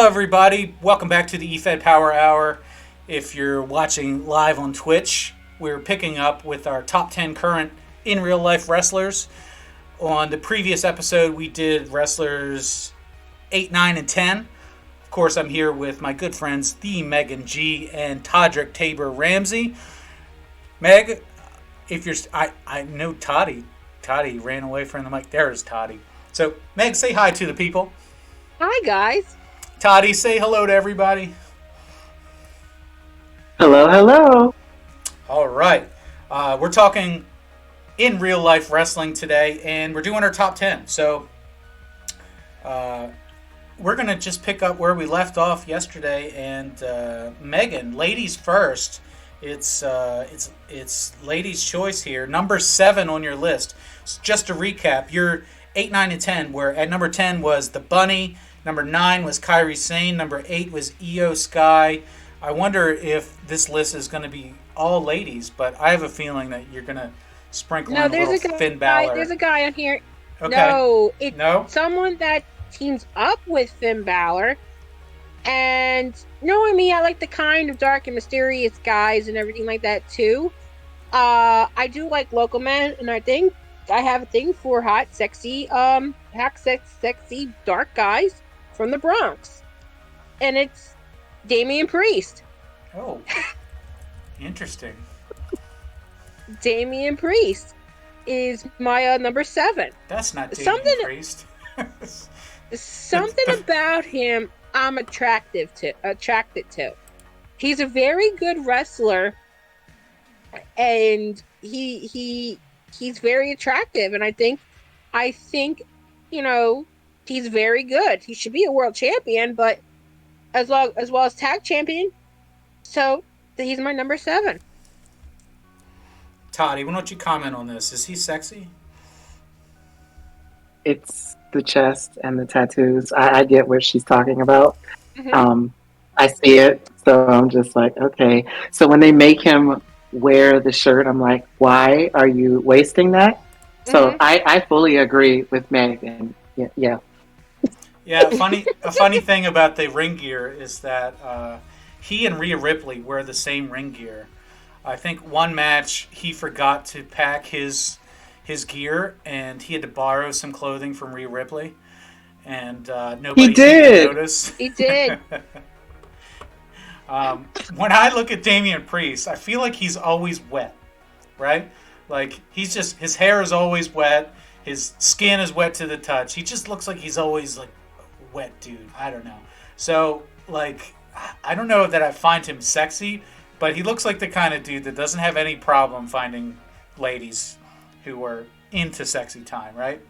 everybody. Welcome back to the EFED Power Hour. If you're watching live on Twitch, we're picking up with our top 10 current in real life wrestlers. On the previous episode, we did wrestlers 8, 9, and 10. Of course, I'm here with my good friends, the Meagan G and Todrick Tabor-Ramsey. Meg, if you're... I know Toddy ran away from the mic. There's Toddy. So, Meg, say hi to the people. Hi, guys. Toddy, say hello to everybody. Hello, hello. All right. We're talking in real life wrestling today, and we're doing our top 10. So we're going to just pick up where we left off yesterday. And Megan, ladies first. It's ladies' choice here. Number 7 on your list. So just to recap, you're 8, 9, and 10, where at number 10 was The Bunny. Number 9 was Kairi Sane. Number 8 was Io Sky. I wonder if this list is going to be all ladies, but I have a feeling that you're going to sprinkle in a little Finn Balor. There's a guy on here. Okay. No, it's someone that teams up with Finn Balor. And knowing me, I like the kind of dark and mysterious guys and everything like that too. I do like local men, and I think I have a thing for hot, sexy, sexy dark guys from the Bronx. And it's Damien Priest. Oh, interesting. Damien Priest is my number 7. That's not Damien Priest. Something about him I'm attracted to. He's a very good wrestler, and he's very attractive, and I think he's very good. He should be a world champion, but as well as tag champion. So he's my number 7. Toddy, why don't you comment on this? Is he sexy? It's the chest and the tattoos. I get what she's talking about. Mm-hmm. I see it, so I'm just like, okay. So when they make him wear the shirt, I'm like, why are you wasting that? So I fully agree with Megan. Yeah. Yeah, a funny thing about the ring gear is that he and Rhea Ripley wear the same ring gear. I think one match he forgot to pack his gear, and he had to borrow some clothing from Rhea Ripley, and nobody seemed to notice. He did. When I look at Damien Priest, I feel like he's always wet, right? Like his hair is always wet, his skin is wet to the touch. He just looks like he's always like a wet dude. I don't know. So like, I don't know that I find him sexy, but he looks like the kind of dude that doesn't have any problem finding ladies who are into sexy time, right?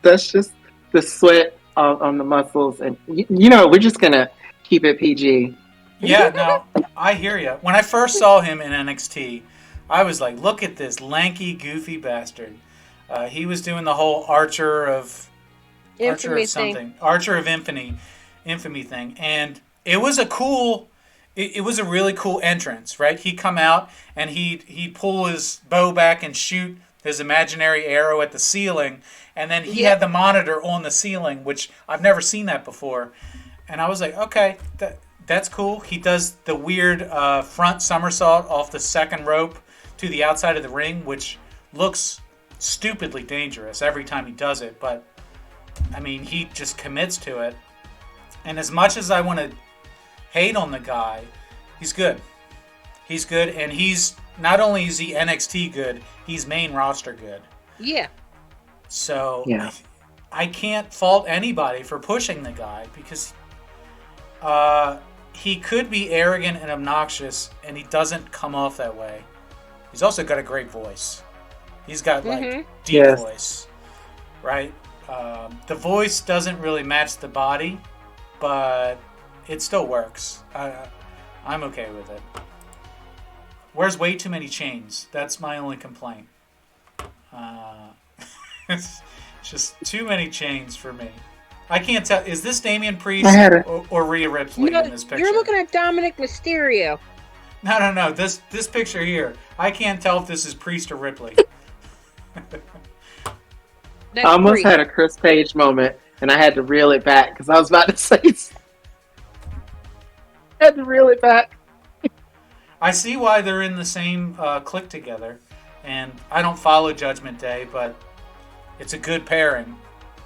That's just the sweat on the muscles, and we're just gonna keep it PG. Yeah, no, I hear you. When I first saw him in NXT, I was like, look at this lanky, goofy bastard. He was doing the whole Archer of Infamy thing, and it was it was a really cool entrance, right? He'd come out and he'd pull his bow back and shoot his imaginary arrow at the ceiling, and then he had the monitor on the ceiling, which I've never seen that before. And I was like, okay, that's cool. He does the weird front somersault off the second rope to the outside of the ring, which looks stupidly dangerous every time he does it, but I mean, he just commits to it. And as much as I want to hate on the guy, he's good. He's good, and he's not only is he NXT good, he's main roster good. Yeah. So I can't fault anybody for pushing the guy, because he could be arrogant and obnoxious, and he doesn't come off that way. He's also got a great voice. He's got deep voice, right? The voice doesn't really match the body, but it still works. I'm okay with it. Wears way too many chains. That's my only complaint. It's just too many chains for me. I can't tell. Is this Damien Priest or Rhea Ripley in this picture? You're looking at Dominic Mysterio. No. This picture here. I can't tell if this is Priest or Ripley. I almost had a Chris Page moment and I had to reel it back because I was about to say. I had to reel it back. I see why they're in the same clique together, and I don't follow Judgment Day, but it's a good pairing,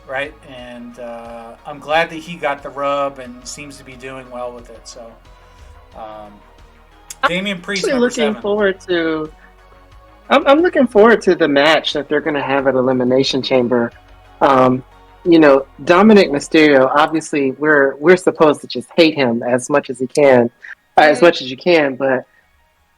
right? And I'm glad that he got the rub and seems to be doing well with it. So, Damien Priest, number 7. I'm looking forward to the match that they're going to have at Elimination Chamber. Dominic Mysterio. Obviously, we're supposed to just hate him as much as he can, as much as you can. But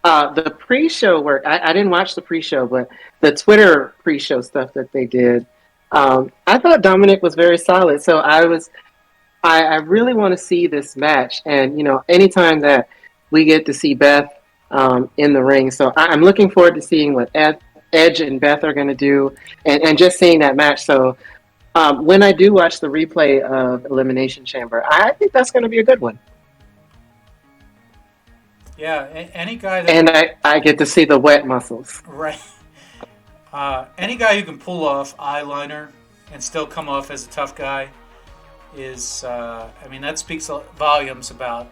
the pre-show work, I didn't watch the pre-show, but the Twitter pre-show stuff that they did, I thought Dominic was very solid. So I really want to see this match, and anytime that we get to see Beth in the ring, so I'm looking forward to seeing what Edge and Beth are going to do, and just seeing that match. So when I do watch the replay of Elimination Chamber, I think that's going to be a good one. Yeah, any guy that... And I get to see the wet muscles. Right. Any guy who can pull off eyeliner and still come off as a tough guy is, that speaks volumes about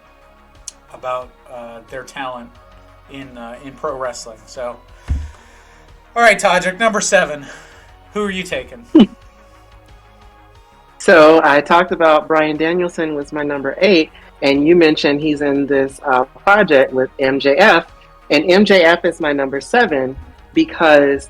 their talent in pro wrestling. So, all right, Todrick, number 7. Who are you taking? So I talked about Bryan Danielson was my number 8, and you mentioned he's in this project with MJF, and MJF is my number 7 because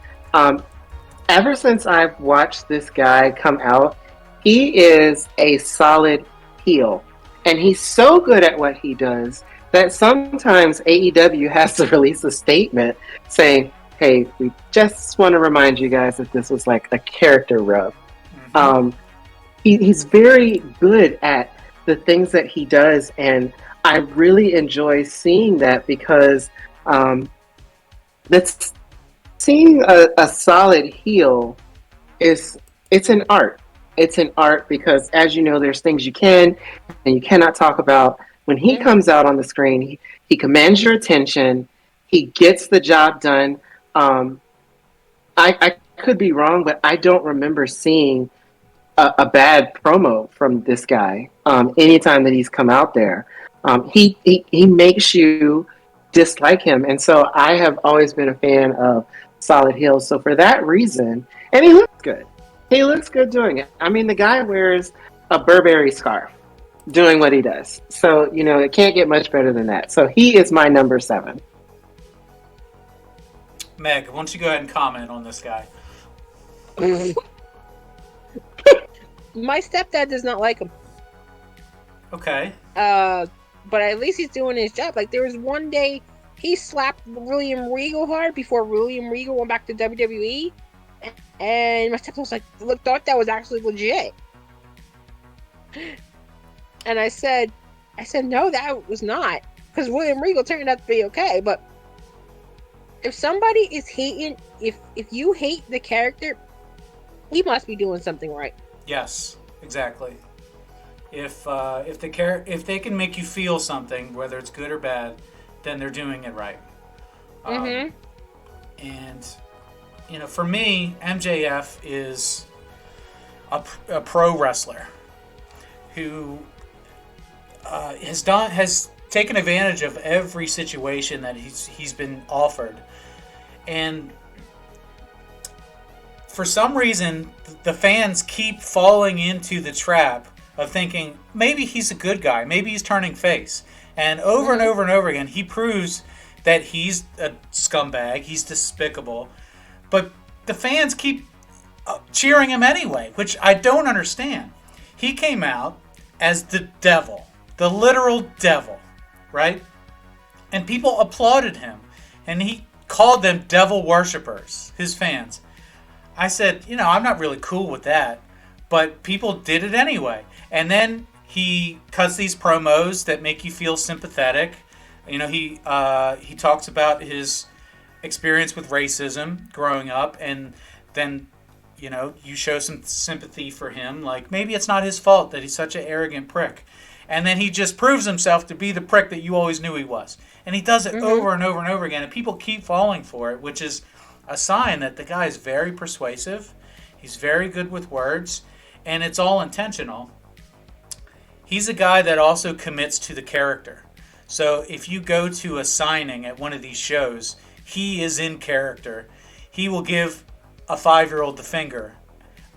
ever since I've watched this guy come out, he is a solid heel, and he's so good at what he does that sometimes AEW has to release a statement saying, hey, we just want to remind you guys that this was like a character rub. Mm-hmm. He's very good at the things that he does, and I really enjoy seeing that because that's seeing a solid heel it's an art. It's an art because, as you know, there's things you can and you cannot talk about. When he comes out on the screen, he commands your attention. He gets the job done. I could be wrong, but I don't remember seeing a bad promo from this guy anytime that he's come out there. He makes you dislike him, and so I have always been a fan of solid heels. So for that reason, and he looks good. He looks good doing it. I mean, the guy wears a Burberry scarf doing what he does. So, it can't get much better than that. So he is my number 7. Meg, why don't you go ahead and comment on this guy? My stepdad does not like him. Okay. But at least he's doing his job. Like, there was one day he slapped William Regal hard before William Regal went back to WWE. And my stepdad was like, thought that was actually legit. And I said, no, that was not. Because William Regal turned out to be okay. But if somebody is hating, if you hate the character, he must be doing something right. Yes, exactly. If they can make you feel something, whether it's good or bad, then they're doing it right. And for me, MJF is a pro wrestler who has taken advantage of every situation that he's been offered, and for some reason, the fans keep falling into the trap of thinking maybe he's a good guy, maybe he's turning face. And over and over and over again, he proves that he's a scumbag, he's despicable. But the fans keep cheering him anyway, which I don't understand. He came out as the devil, the literal devil, right? And people applauded him. And he called them devil worshippers, his fans. I said, I'm not really cool with that, but people did it anyway. And then he cuts these promos that make you feel sympathetic. He talks about his experience with racism growing up, and then, you show some sympathy for him. Like, maybe it's not his fault that he's such an arrogant prick. And then he just proves himself to be the prick that you always knew he was. And he does it over and over and over again, and people keep falling for it, which is a sign that the guy is very persuasive. He's very good with words, and it's all intentional. He's a guy that also commits to the character. So if you go to a signing at one of these shows, he is in character. He will give a 5-year-old the finger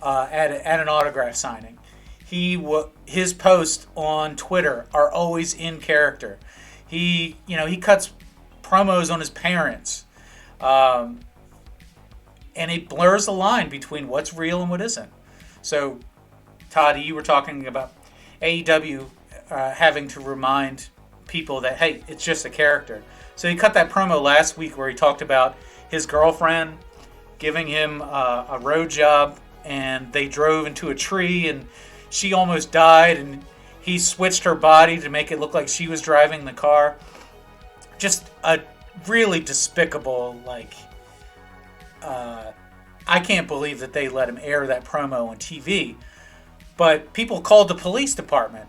at an autograph signing. His posts on Twitter are always in character. He cuts promos on his parents, and it blurs the line between what's real and what isn't. So, Todd, you were talking about AEW having to remind people that, hey, it's just a character. So he cut that promo last week where he talked about his girlfriend giving him a road job, and they drove into a tree, and she almost died, and he switched her body to make it look like she was driving the car. Just a really despicable, I can't believe that they let him air that promo on TV. But people called the police department.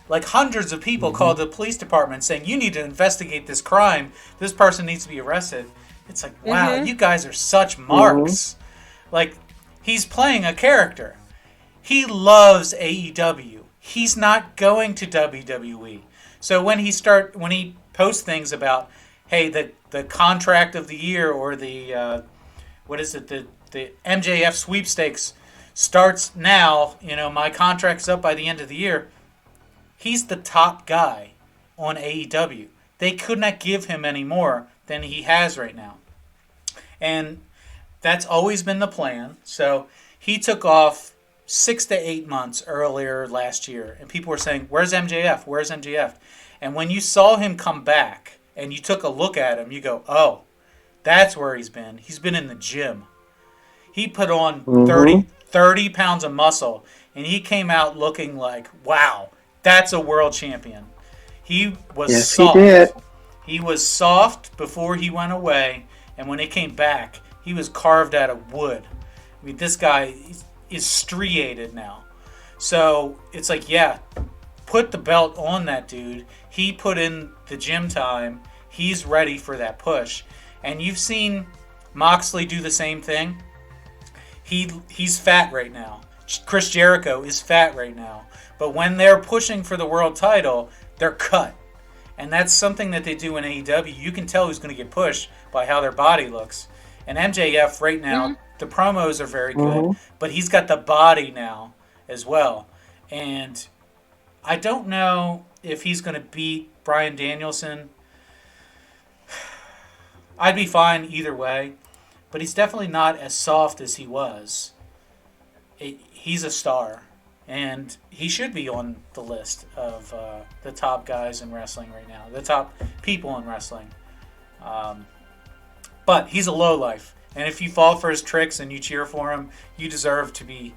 Hundreds of people called the police department saying, you need to investigate this crime. This person needs to be arrested. It's like, wow, you guys are such marks. He's playing a character. He loves AEW. He's not going to WWE. So when he posts things about, hey, the contract of the year, or the the MJF sweepstakes starts now, my contract's up by the end of the year. He's the top guy on AEW. They could not give him any more than he has right now. And that's always been the plan. So he took off 6 to 8 months earlier last year. And people were saying, where's MJF? Where's MJF? And when you saw him come back and you took a look at him, you go, oh, that's where he's been. He's been in the gym. He put on 30 pounds of muscle, and he came out looking like, wow, that's a world champion. He was soft. He did. He was soft before he went away, and when he came back, he was carved out of wood. I mean, this guy is striated now. So it's like, yeah, put the belt on that dude. He put in the gym time. He's ready for that push. And you've seen Moxley do the same thing. He's fat right now. Chris Jericho is fat right now. But when they're pushing for the world title, they're cut. And that's something that they do in AEW. You can tell who's going to get pushed by how their body looks. And MJF right now, the promos are very good, but he's got the body now as well. And I don't know if he's going to beat Bryan Danielson. I'd be fine either way, but he's definitely not as soft as he was. He's a star, and he should be on the list of the top guys in wrestling right now, the top people in wrestling. But he's a lowlife, and if you fall for his tricks and you cheer for him, you deserve to be,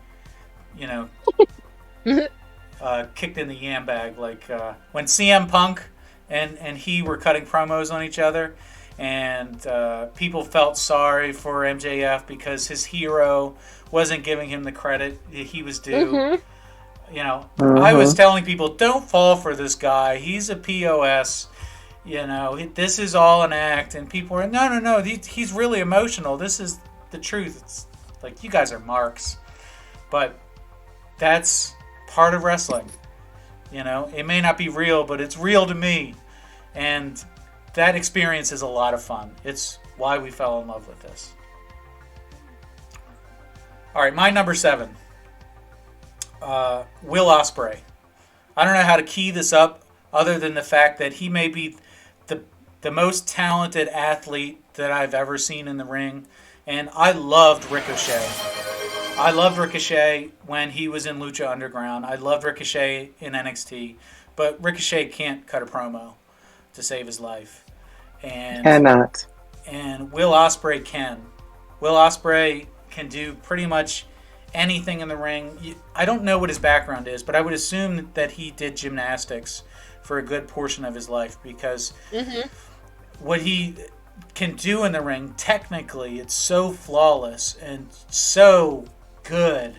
kicked in the yam bag. Like when CM Punk and he were cutting promos on each other, and people felt sorry for MJF because his hero wasn't giving him the credit he was due. I was telling people, don't fall for this guy. He's a POS. This is all an act. And people were, no. He's really emotional. This is the truth. It's like, you guys are marks. But that's part of wrestling. It may not be real, but it's real to me. And that experience is a lot of fun. It's why we fell in love with this. All right, my number 7. Will Ospreay. I don't know how to key this up other than the fact that he may be the most talented athlete that I've ever seen in the ring. And I loved Ricochet. I loved Ricochet when he was in Lucha Underground. I loved Ricochet in NXT. But Ricochet can't cut a promo to save his life. And cannot. And Will Ospreay can. Will Ospreay can do pretty much anything in the ring. I don't know what his background is, but I would assume that he did gymnastics for a good portion of his life, because what he can do in the ring, technically, it's so flawless and so good.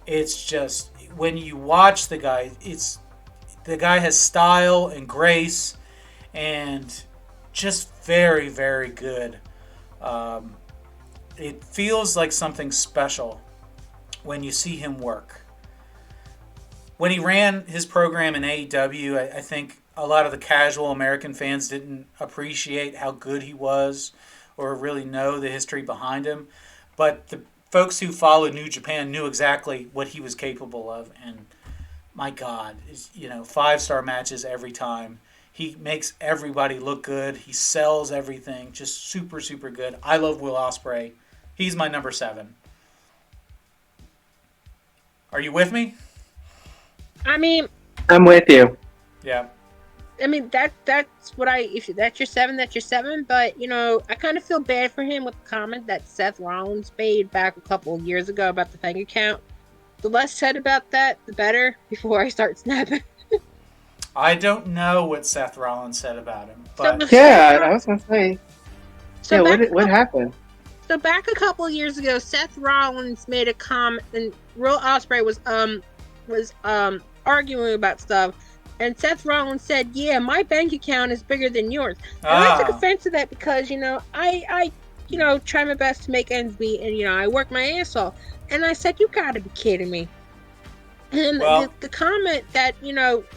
It's just, when you watch the guy, the guy has style and grace and just very, very good. It feels like something special when you see him work. when he ran his program in AEW, I think a lot of the casual American fans didn't appreciate how good he was or really know the history behind him. But the folks who followed New Japan knew exactly what he was capable of. And my God, 5-star matches every time. He makes everybody look good. He sells everything. Just super, super good. I love Will Ospreay. He's my number 7. Are you with me? I mean, I'm with you. Yeah. I mean, that's what if that's your 7, that's your 7. But, I kind of feel bad for him with the comment that Seth Rollins made back a couple of years ago about the bank account. The less said about that, the better, before I start snapping. I don't know what Seth Rollins said about him. But I was going to say. So what happened? So back a couple of years ago, Seth Rollins made a comment, and Will Ospreay was arguing about stuff. And Seth Rollins said, "Yeah, my bank account is bigger than yours." And I took offense to that because, I try my best to make ends meet, and I work my ass off. And I said, "You gotta be kidding me!" And the comment that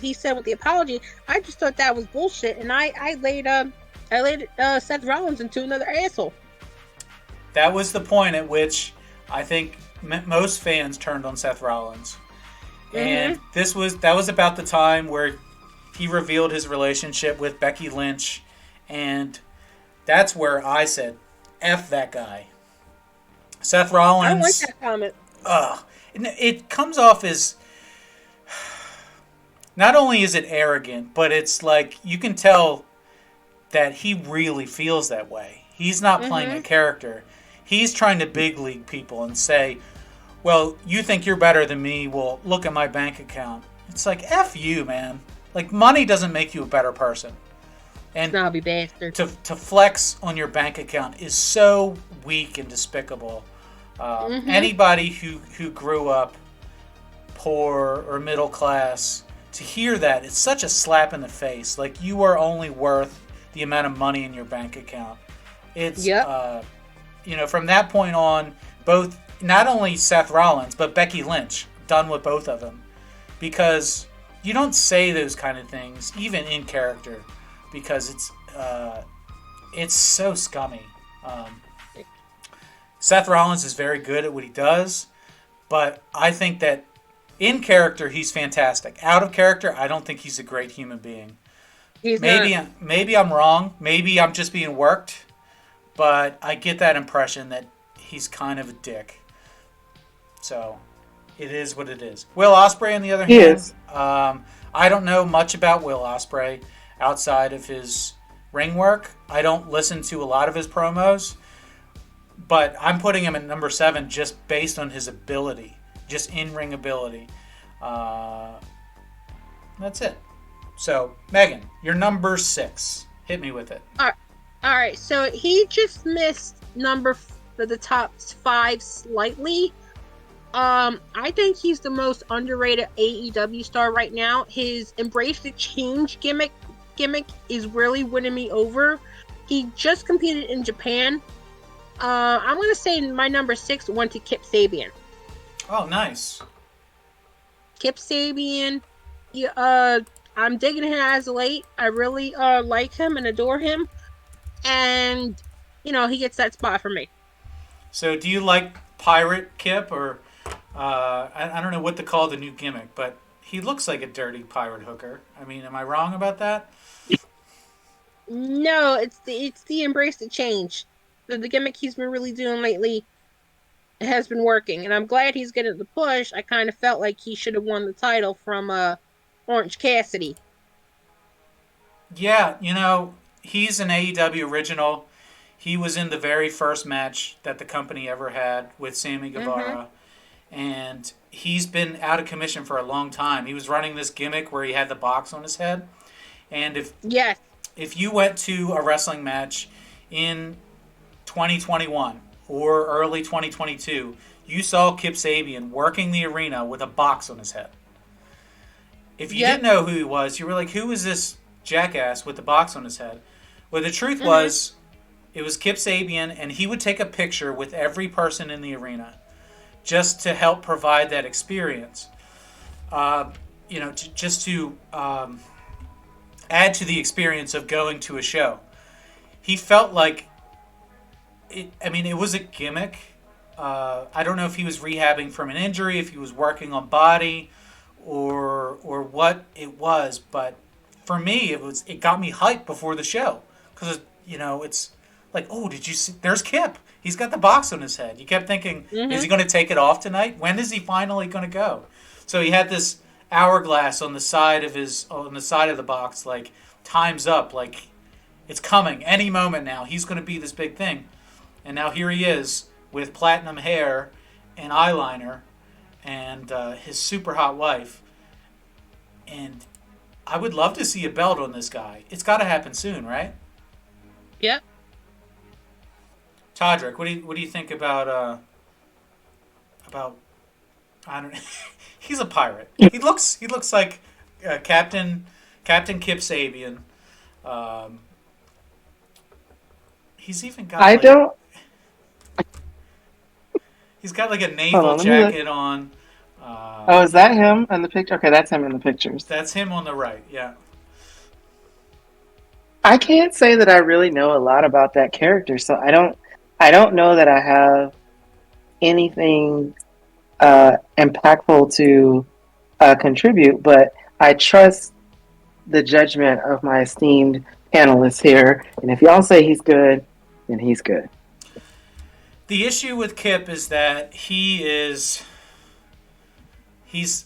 he said with the apology, I just thought that was bullshit, and I laid Seth Rollins into another asshole. That was the point at which I think most fans turned on Seth Rollins. And that was about the time where he revealed his relationship with Becky Lynch, and that's where I said, F that guy. Seth Rollins... I don't like that comment. It comes off as... Not only is it arrogant, but it's like, you can tell that he really feels that way. He's not playing a character. He's trying to big league people and say, well, you think you're better than me? Well, look at my bank account. It's like, F you, man. Like, money doesn't make you a better person. And snobby bastard. To flex on your bank account is so weak and despicable. Anybody who grew up poor or middle class, to hear that, it's such a slap in the face. Like, you are only worth the amount of money in your bank account. It's, from that point on, both... Not only Seth Rollins, but Becky Lynch, done with both of them. Because you don't say those kind of things, even in character, because it's so scummy. Seth Rollins is very good at what he does, but I think that in character, he's fantastic. Out of character, I don't think he's a great human being. Maybe I'm wrong. Maybe I'm just being worked, but I get that impression that he's kind of a dick. So, it is what it is. Will Ospreay, on the other hand, I don't know much about Will Ospreay outside of his ring work. I don't listen to a lot of his promos, but I'm putting him at number 7 just based on his ability, just in-ring ability. That's it. So, Megan, you're number 6. Hit me with it. All right. So he just missed the top 5 slightly. I think he's the most underrated AEW star right now. His Embrace the Change gimmick is really winning me over. He just competed in Japan. I'm going to say my number 6 went to Kip Sabian. Oh, nice. Kip Sabian. I'm digging him as of late. I really like him and adore him. And, he gets that spot for me. So do you like Pirate Kip, or... I don't know what to call the new gimmick, but he looks like a dirty pirate hooker. I mean, am I wrong about that? No, it's the Embrace the Change. The gimmick he's been really doing lately has been working, and I'm glad he's getting the push. I kind of felt like he should have won the title from Orange Cassidy. Yeah, he's an AEW original. He was in the very first match that the company ever had with Sammy Guevara. And he's been out of commission for a long time. He was running this gimmick where he had the box on his head. And if you went to a wrestling match in 2021 or early 2022, you saw Kip Sabian working the arena with a box on his head. If you didn't know who he was, you were like, who is this jackass with the box on his head? Well, the truth was, it was Kip Sabian, and he would take a picture with every person in the arena, just to help provide that experience. just to add to the experience of going to a show. He felt like it was a gimmick. I don't know if he was rehabbing from an injury, if he was working on body, or what it was. But for me, it got me hyped before the show because it's like, oh, did you see? There's Kip. He's got the box on his head. You kept thinking, is he going to take it off tonight? When is he finally going to go? So he had this hourglass on the side of the box, like time's up, like it's coming any moment now. He's going to be this big thing, and now here he is with platinum hair and eyeliner and his super hot wife. And I would love to see a belt on this guy. It's got to happen soon, right? Yep. Todrick, what do you think about I don't he's a pirate. He looks like Captain Kip Sabian. He's even got he's got like a naval jacket on. Oh, is that him in the picture? Okay, that's him in the pictures. That's him on the right, yeah. I can't say that I really know a lot about that character, so I don't know that I have anything impactful to contribute, but I trust the judgment of my esteemed panelists here, and if y'all say he's good, then he's good. The issue with Kip is that he's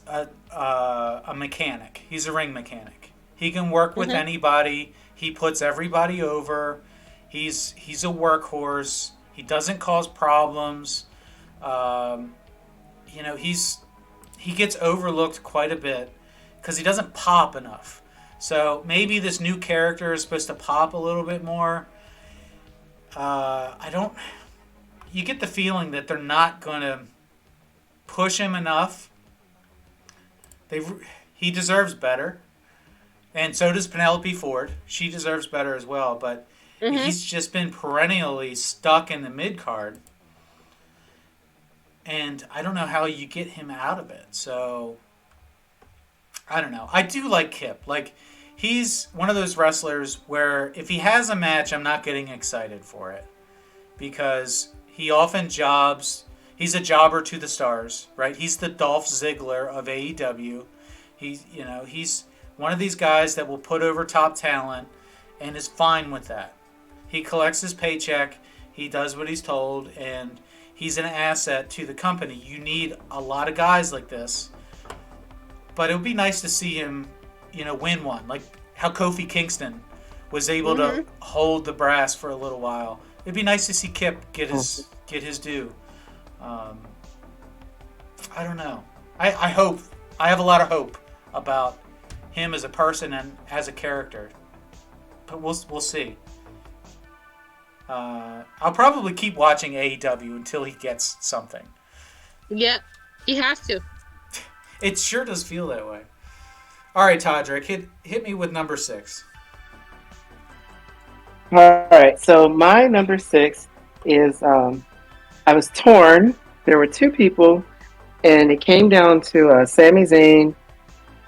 a mechanic. He's a ring mechanic. He can work with anybody. He puts everybody over. He's a workhorse. He doesn't cause problems. He gets overlooked quite a bit because he doesn't pop enough. So maybe this new character is supposed to pop a little bit more. You get the feeling that they're not going to push him enough. He deserves better. And so does Penelope Ford. She deserves better as well. But he's just been perennially stuck in the mid-card. And I don't know how you get him out of it. So, I don't know. I do like Kip. Like, he's one of those wrestlers where if he has a match, I'm not getting excited for it. Because he often jobs. He's a jobber to the stars, right? He's the Dolph Ziggler of AEW. He's one of these guys that will put over top talent and is fine with that. He collects his paycheck. He does what he's told, and he's an asset to the company. You need a lot of guys like this. But it would be nice to see him, win one. Like how Kofi Kingston was able to hold the brass for a little while. It'd be nice to see Kip get his due. I don't know. I hope. I have a lot of hope about him as a person and as a character. But we'll see. I'll probably keep watching AEW until he gets something. Yeah, he has to. It sure does feel that way. All right, Todrick, hit me with number 6. All right, so my number 6 is I was torn. There were two people, and it came down to Sami Zayn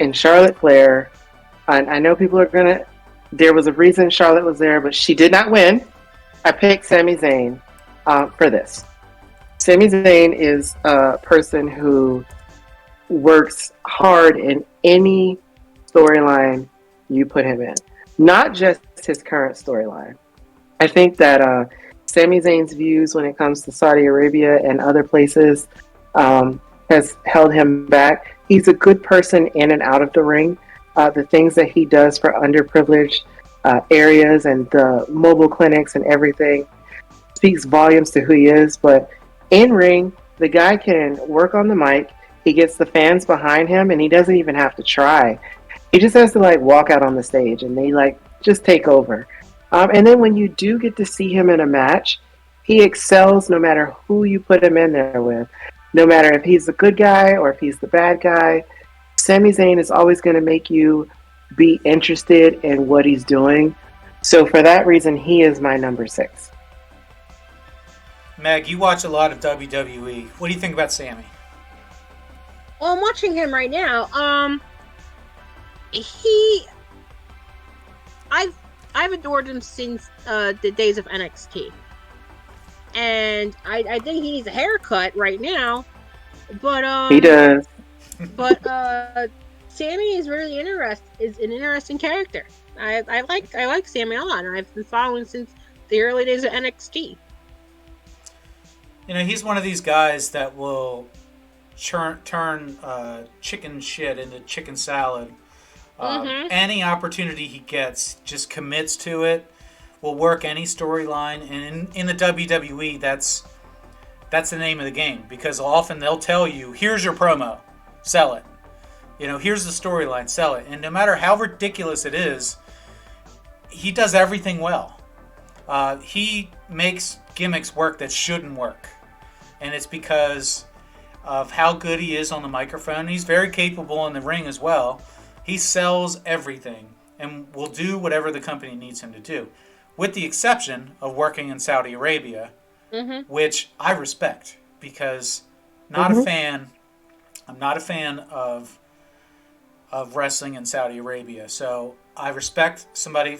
and Charlotte Flair. And I know people are gonna. There was a reason Charlotte was there, but she did not win. I picked Sami Zayn for this. Sami Zayn is a person who works hard in any storyline you put him in, not just his current storyline. I think that Sami Zayn's views when it comes to Saudi Arabia and other places has held him back. He's a good person in and out of the ring. The things that he does for underprivileged areas and the mobile clinics and everything speaks volumes to who he is. But in ring, the guy can work on the mic. He gets the fans behind him, and he doesn't even have to try. He just has to walk out on the stage, and they just take over. And then when you do get to see him in a match, he excels no matter who you put him in there with. No matter if he's the good guy or if he's the bad guy, Sami Zayn is always going to make you be interested in what he's doing. So for that reason, he is my number 6. Meg, you watch a lot of WWE. What do you think about Sami? Well, I'm watching him right now. he, I've I've adored him since the days of NXT, and I think he needs a haircut right now. But He does. But Sami is really is an interesting character. I like Sami a lot, and I've been following since the early days of NXT. You know, he's one of these guys that will turn chicken shit into chicken salad. Any opportunity he gets, just commits to it. Will work any storyline, and in the WWE, that's the name of the game, because often they'll tell you, "Here's your promo, sell it." You know, here's the storyline, sell it. And no matter how ridiculous it is, he does everything well. He makes gimmicks work that shouldn't work, and it's because of how good he is on the microphone. He's very capable in the ring as well. He sells everything and will do whatever the company needs him to do, with the exception of working in Saudi Arabia, which I respect, because not a fan. I'm not a fan of wrestling in Saudi Arabia. So I respect somebody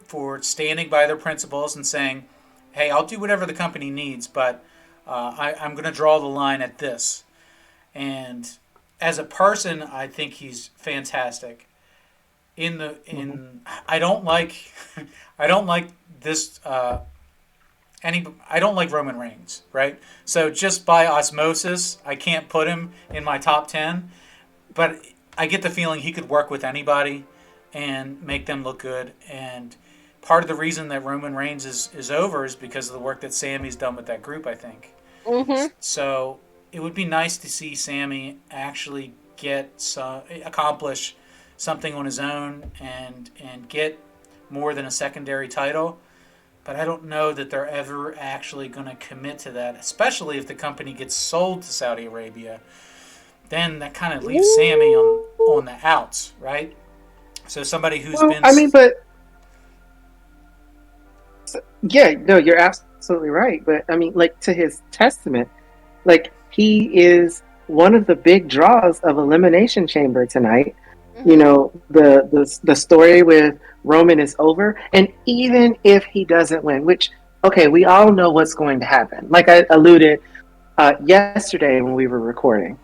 for standing by their principles and saying, "Hey, I'll do whatever the company needs, but I'm going to draw the line at this." And as a person, I think he's fantastic. I don't like I don't like this I don't like Roman Reigns, right? So just by osmosis, I can't put him in my top 10, but I get the feeling he could work with anybody and make them look good. And part of the reason that Roman Reigns is over is because of the work that Sami's done with that group, I think. So it would be nice to see Sami actually accomplish something on his own and get more than a secondary title. But I don't know that they're ever actually going to commit to that, especially if the company gets sold to Saudi Arabia. Then that kind of leaves Sami on the outs, right? So somebody who's been... I mean, but... Yeah, no, you're absolutely right. But, I mean, like, to his testament, like, he is one of the big draws of Elimination Chamber tonight. You know, the story with Roman is over. And even if he doesn't win, which, okay, we all know what's going to happen. Like I alluded yesterday when we were recording,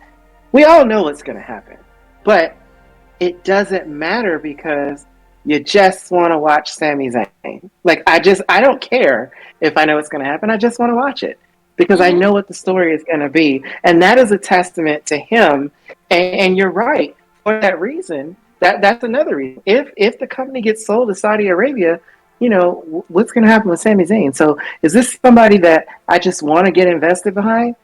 we all know what's going to happen. But it doesn't matter, because you just want to watch Sami Zayn. Like, I don't care if I know what's going to happen. I just want to watch it, because I know what the story is going to be. And that is a testament to him. And you're right. For that reason, that's another reason. If the company gets sold to Saudi Arabia, you know, what's going to happen with Sami Zayn? So is this somebody that I just want to get invested behind?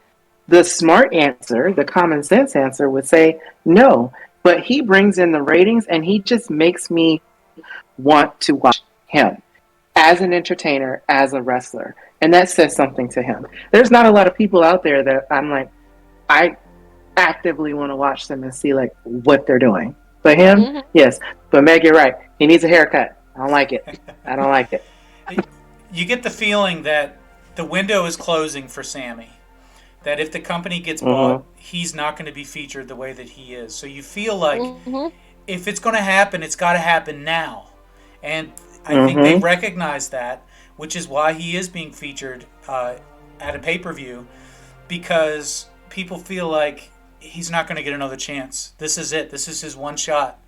The smart answer, the common sense answer, would say no. But he brings in the ratings, and he just makes me want to watch him as an entertainer, as a wrestler. And that says something to him. There's not a lot of people out there that I'm like, I actively want to watch them and see like what they're doing. But him, yes. But Meg, you're right. He needs a haircut. I don't like it. I don't like it. You get the feeling that the window is closing for Sami. That if the company gets bought, he's not going to be featured the way that he is. So you feel like if it's going to happen, it's got to happen now. And I think they recognize that, which is why he is being featured at a pay-per-view, because people feel like he's not going to get another chance. This is it. This is his one shot.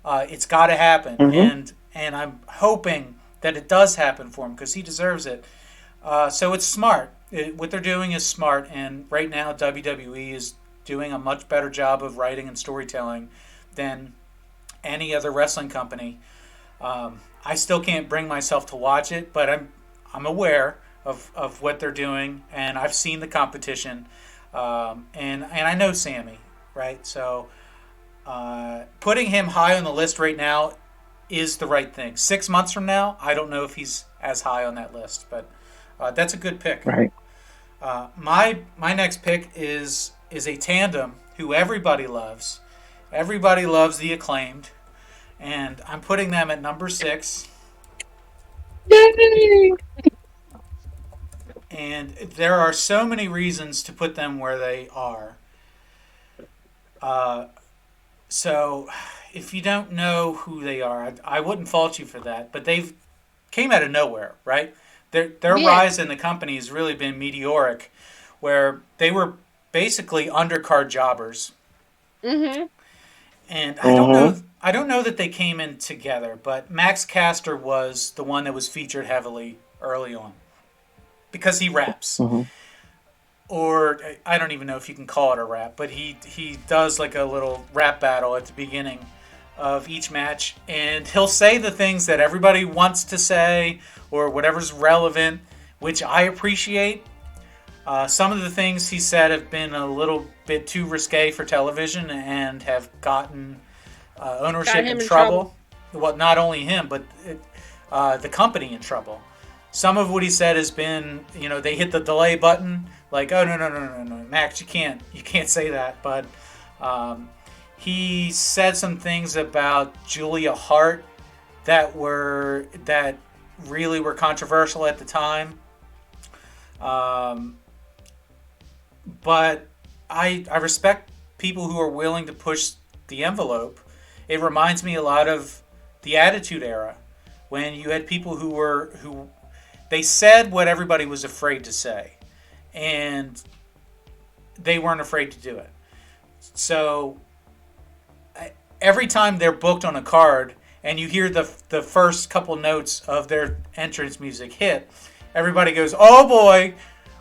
It's got to happen. And I'm hoping that it does happen for him, because he deserves it. So it's smart. What they're doing is smart. And right now, WWE is doing a much better job of writing and storytelling than any other wrestling company. I still can't bring myself to watch it, but I'm aware of what they're doing, and I've seen the competition. And I know Sami, right? So putting him high on the list right now is the right thing. 6 months from now, I don't know if he's as high on that list, but that's a good pick. Right. My next pick is a tandem who everybody loves. Everybody loves the Acclaimed, and I'm putting them at number 6. Yay! And there are so many reasons to put them where they are. So, if you don't know who they are, I wouldn't fault you for that. But they've came out of nowhere, right? Their rise in the company has really been meteoric, where they were basically undercard jobbers. Mm-hmm. And I don't know that they came in together, but Max Caster was the one that was featured heavily early on because he raps. Or I don't even know if you can call it a rap, but he does like a little rap battle at the beginning of each match, and he'll say the things that everybody wants to say or whatever's relevant, which I appreciate. Some of the things he said have been a little bit too risque for television and have gotten ownership in trouble. Well, not only him, but the company in trouble. Some of what he said has been, they hit the delay button, like, oh no, Max, you can't say that. But he said some things about Julia Hart that really were controversial at the time. But I respect people who are willing to push the envelope. It reminds me a lot of the Attitude Era, when you had people who they said what everybody was afraid to say, and they weren't afraid to do it. So every time they're booked on a card and you hear the first couple notes of their entrance music hit, everybody goes, "Oh boy,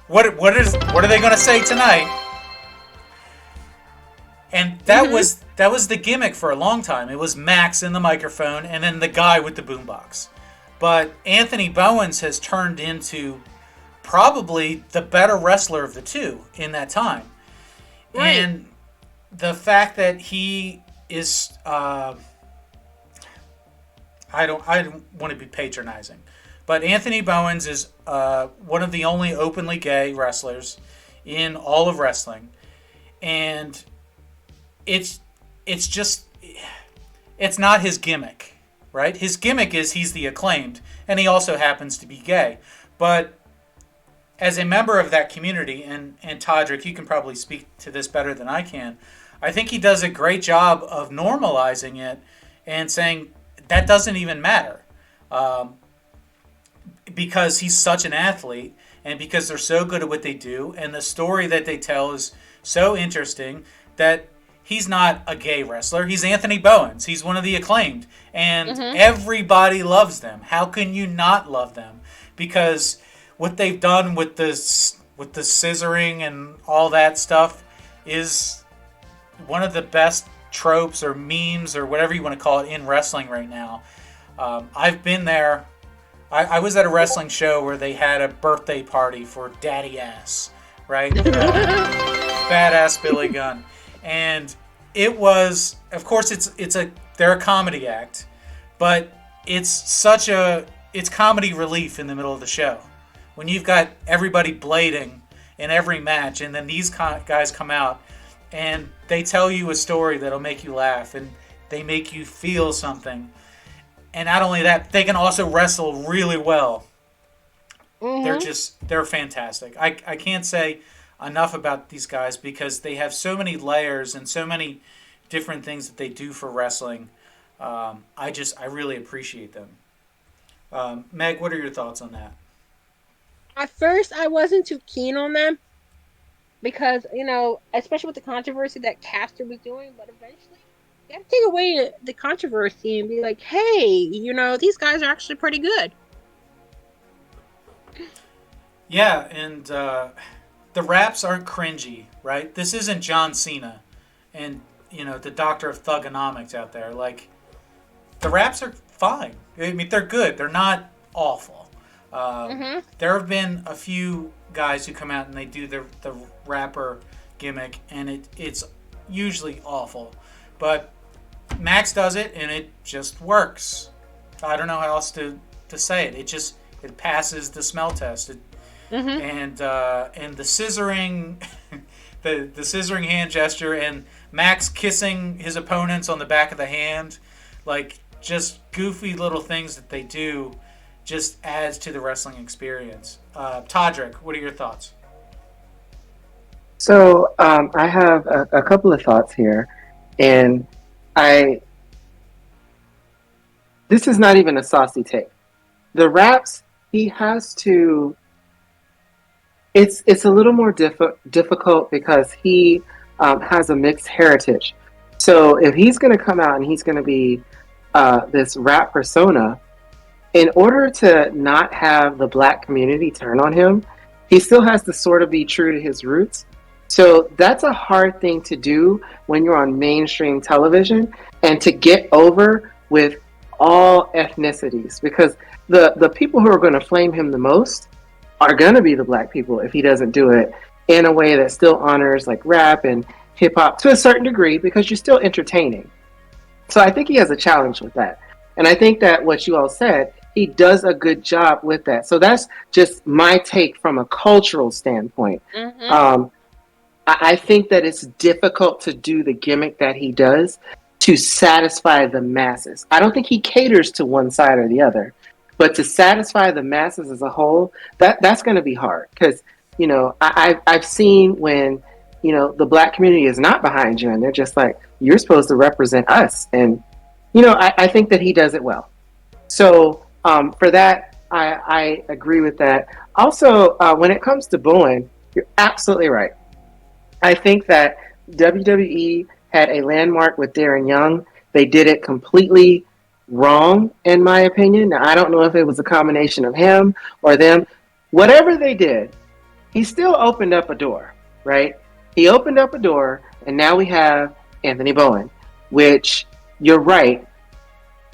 what are they going to say tonight?" And that was the gimmick for a long time. It was Max in the microphone and then the guy with the boombox. But Anthony Bowens has turned into probably the better wrestler of the two in that time. Right. And the fact that he is I don't want to be patronizing, but Anthony Bowens is one of the only openly gay wrestlers in all of wrestling. And it's not his gimmick, right? His gimmick is he's the Acclaimed, and he also happens to be gay. But as a member of that community, and Todrick, you can probably speak to this better than I can, I think he does a great job of normalizing it and saying that doesn't even matter. Because he's such an athlete, and because they're so good at what they do, and the story that they tell is so interesting, that he's not a gay wrestler. He's Anthony Bowens. He's one of the Acclaimed. And everybody loves them. How can you not love them? Because what they've done with the scissoring and all that stuff is one of the best tropes or memes or whatever you want to call it in wrestling right now. I've been there. I was at a wrestling show where they had a birthday party for Daddy Ass, right? Badass Billy Gunn. And it was, of course, they're a comedy act, but it's comedy relief in the middle of the show. When you've got everybody blading in every match, and then these guys come out and they tell you a story that'll make you laugh, and they make you feel something. And not only that, they can also wrestle really well. They're fantastic. I can't say enough about these guys because they have so many layers and so many different things that they do for wrestling. I really appreciate them. Meg, what are your thoughts on that? At first, I wasn't too keen on them because, especially with the controversy that Caster was doing, but eventually you have to take away the controversy and be like, hey, these guys are actually pretty good. Yeah, and the raps aren't cringy, right? This isn't John Cena and, the doctor of thugonomics out there. Like, the raps are fine. I mean, they're good. They're not awful. There have been a few guys who come out and they do the rapper gimmick, and it's usually awful. But Max does it, and it just works. I don't know how else to say it. It passes the smell test. And the scissoring, the scissoring hand gesture, and Max kissing his opponents on the back of the hand, like just goofy little things that they do, just adds to the wrestling experience. Todrick, what are your thoughts? So I have a couple of thoughts here, and I this is not even a saucy take. The raps, he has to. It's a little more difficult because he has a mixed heritage. So if he's going to come out and he's going to be this rap persona, in order to not have the black community turn on him, he still has to sort of be true to his roots. So that's a hard thing to do when you're on mainstream television, and to get over with all ethnicities, because the people who are going to flame him the most are going to be the black people if he doesn't do it in a way that still honors like rap and hip hop to a certain degree, because you're still entertaining. So I think he has a challenge with that. And I think that what you all said, he does a good job with that. So that's just my take from a cultural standpoint. Mm-hmm. I think that it's difficult to do the gimmick that he does to satisfy the masses. I don't think he caters to one side or the other, but to satisfy the masses as a whole, that's going to be hard. Because, you know, I've seen when, you know, the black community is not behind you and they're just like, you're supposed to represent us. And, you know, I think that he does it well. So for that, I agree with that. Also, when it comes to Bowen, you're absolutely right. I think that WWE had a landmark with Darren Young. They did it completely wrong, in my opinion. Now, I don't know if it was a combination of him or them. Whatever they did, he still opened up a door, right? He opened up a door, and now we have Anthony Bowen, which, you're right,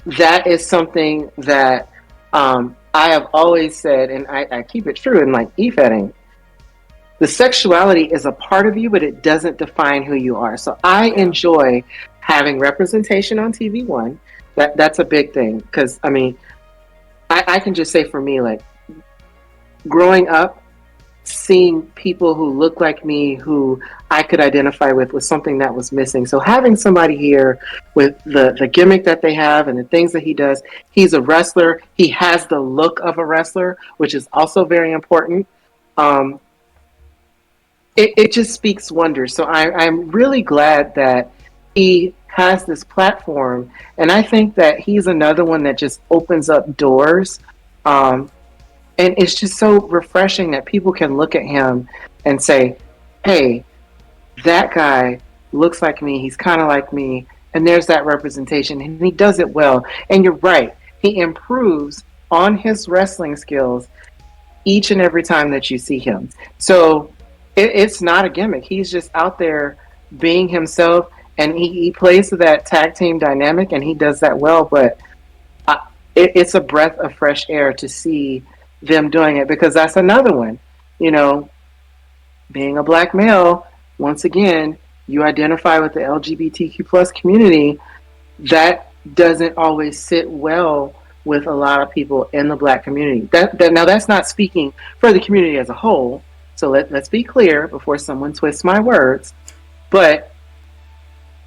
that is something that I have always said, and I keep it true in like e-fetting. The sexuality is a part of you, but it doesn't define who you are. So I enjoy having representation on TV. One, that's a big thing, because I mean, I can just say for me, like growing up, seeing people who look like me, who I could identify with, was something that was missing. So having somebody here with the gimmick that they have and the things that he does, he's a wrestler. He has the look of a wrestler, which is also very important. It just speaks wonders. So I'm really glad that he has this platform. And I think that he's another one that just opens up doors. And it's just so refreshing that people can look at him and say, hey, that guy looks like me. He's kind of like me. And there's that representation. And he does it well. And you're right. He improves on his wrestling skills each and every time that you see him. So it's not a gimmick. He's just out there being himself, and he plays to that tag team dynamic, and he does that well. But it's a breath of fresh air to see them doing it, because that's another one. You know, being a black male, once again, you identify with the LGBTQ plus community. That doesn't always sit well with a lot of people in the black community. Now, that's not speaking for the community as a whole. So let's be clear before someone twists my words. But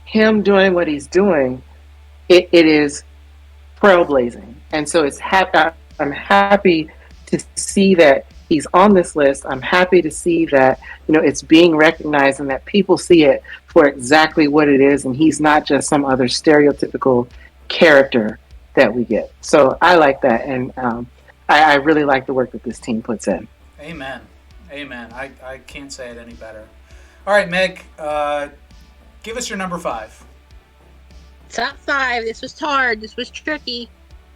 him doing what he's doing, it is trailblazing. And so I'm happy to see that he's on this list. I'm happy to see that, you know, it's being recognized and that people see it for exactly what it is. And he's not just some other stereotypical character that we get. So I like that. And I really like the work that this team puts in. Amen. Amen. I can't say it any better. All right, Meg, give us your number 5. Top 5. This was hard. This was tricky.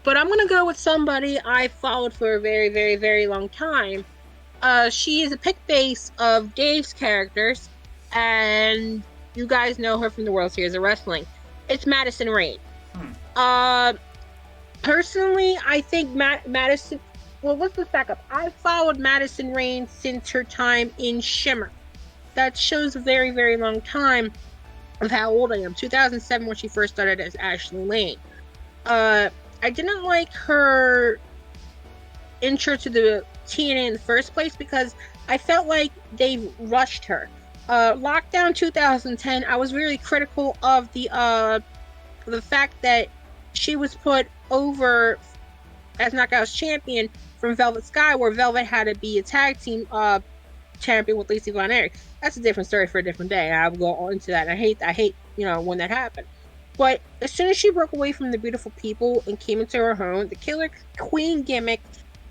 But I'm going to go with somebody I followed for a very, very, very long time. She is a pick base of Dave's characters, and you guys know her from the World Series of Wrestling. It's Madison Rayne. Personally, I think Madison... Well, let's just back up. I followed Madison Rayne since her time in Shimmer. That shows a very, very long time of how old I am. 2007 when she first started as Ashley Lane. I didn't like her intro to the TNA in the first place because I felt like they rushed her. Lockdown 2010, I was really critical of the fact that she was put over as Knockouts champion from Velvet Sky, where Velvet had to be a tag team champion with Lacey Von Erich. That's a different story for a different day. I will go into that. I hate, when that happened. But as soon as she broke away from the beautiful people and came into her home, the Killer Queen gimmick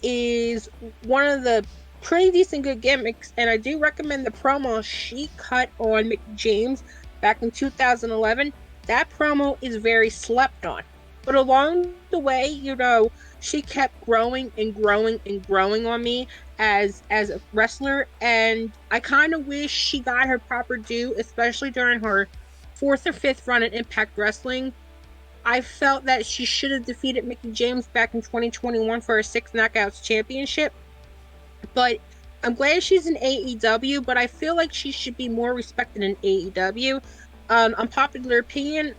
is one of the pretty decent good gimmicks, and I do recommend the promo she cut on Mickie James back in 2011. That promo is very slept on. But along the way, she kept growing and growing and growing on me as a wrestler, and I kind of wish she got her proper due, especially during her 4th or 5th run at Impact Wrestling. I felt that she should have defeated Mickie James back in 2021 for her 6 Knockouts championship. But I'm glad she's in AEW, but I feel like she should be more respected in AEW. Unpopular opinion,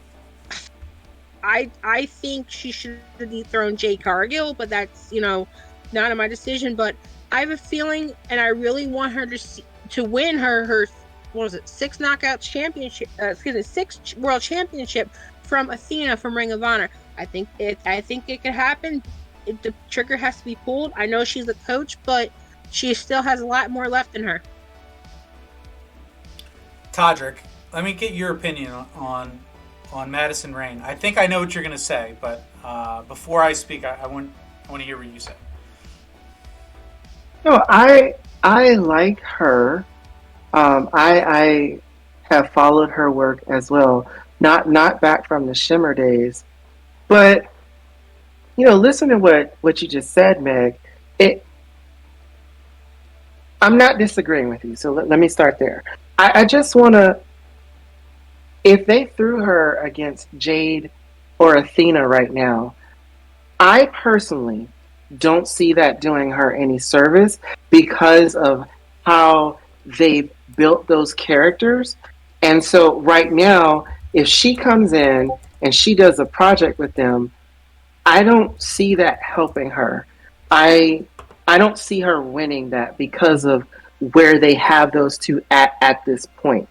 I think she should have dethroned Jade Cargill, but that's, not in my decision. But I have a feeling, and I really want her to win her what was it, 6 Knockouts championship, 6 World Championship from Athena from Ring of Honor. I think it could happen. The trigger has to be pulled. I know she's a coach, but she still has a lot more left in her. Todrick, let me get your opinion on Madison Rayne. I think I know what you're going to say, but before I speak, I want to hear what you say. No, I like her. I have followed her work as well. Not back from the Shimmer days, but listen to what you just said, Meg. I'm not disagreeing with you, so let me start there. I just want to, if they threw her against Jade or Athena right now, I personally don't see that doing her any service because of how they've built those characters. And so right now, if she comes in and she does a project with them, I don't see that helping her. I don't see her winning that because of where they have those two at this point.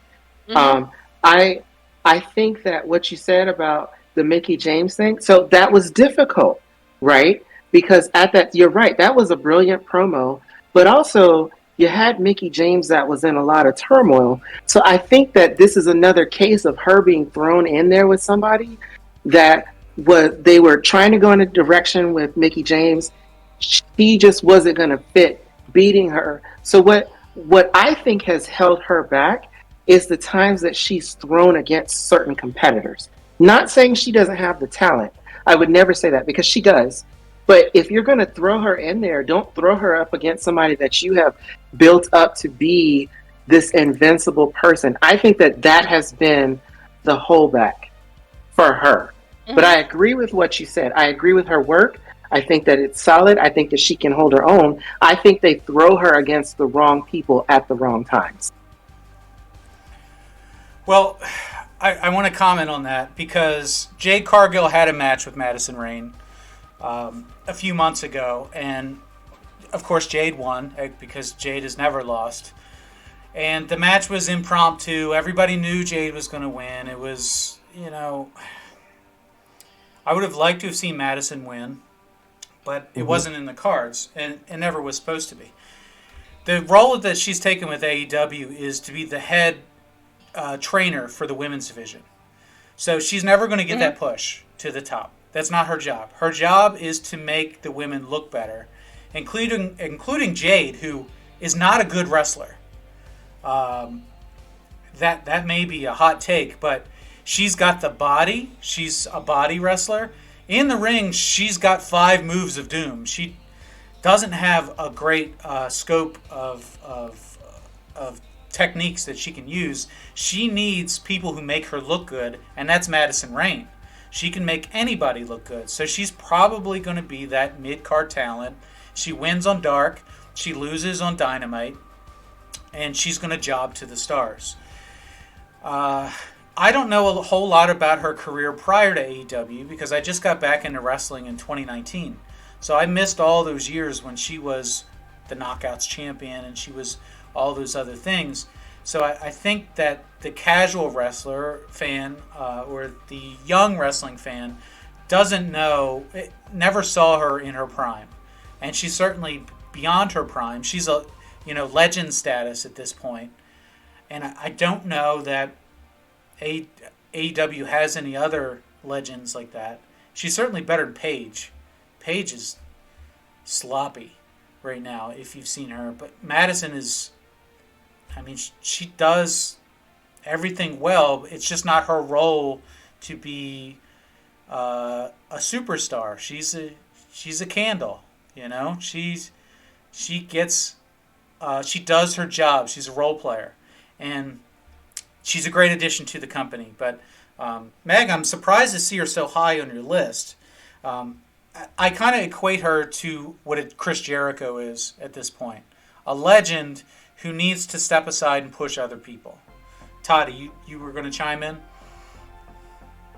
Mm-hmm. I think that what you said about the Mickie James thing, so that was difficult, right? Because you're right, that was a brilliant promo, but also you had Mickie James that was in a lot of turmoil. So I think that this is another case of her being thrown in there with somebody that they were trying to go in a direction with Mickie James. She just wasn't going to fit beating her. So what I think has held her back is the times that she's thrown against certain competitors. Not saying she doesn't have the talent. I would never say that because she does. But if you're going to throw her in there, don't throw her up against somebody that you have built up to be this invincible person. I think that has been the holdback for her. Mm-hmm. But I agree with what you said. I agree with her work. I think that it's solid. I think that she can hold her own. I think they throw her against the wrong people at the wrong times. Well, I want to comment on that because Jade Cargill had a match with Madison Rayne a few months ago, and of course Jade won because Jade has never lost. And the match was impromptu. Everybody knew Jade was going to win. It was, I would have liked to have seen Madison win, but it wasn't in the cards, and it never was supposed to be. The role that she's taken with AEW is to be the head trainer for the women's division. So she's never going to get that push to the top. That's not her job. Her job is to make the women look better, including Jade, who is not a good wrestler. That may be a hot take, but she's got the body. She's a body wrestler. In the ring, she's got 5 moves of doom. She doesn't have a great scope of techniques that she can use. She needs people who make her look good, and that's Madison Rayne. She can make anybody look good. So she's probably going to be that mid-card talent. She wins on Dark. She loses on Dynamite. And she's going to job to the stars. I don't know a whole lot about her career prior to AEW because I just got back into wrestling in 2019. So I missed all those years when she was the Knockouts champion and she was all those other things. So I think that the casual wrestler fan or the young wrestling fan doesn't know, never saw her in her prime. And she's certainly beyond her prime. She's a legend status at this point. And I don't know that AEW has any other legends like that. She's certainly better than Paige. Paige is sloppy right now, if you've seen her. But Madison is, I mean, she does everything well. It's just not her role to be a superstar. She's a candle, you know. She does her job. She's a role player, and she's a great addition to the company. But Meg, I'm surprised to see her so high on your list. I kind of equate her to what Chris Jericho is at this point, a legend who needs to step aside and push other people. Toddy, you were going to chime in?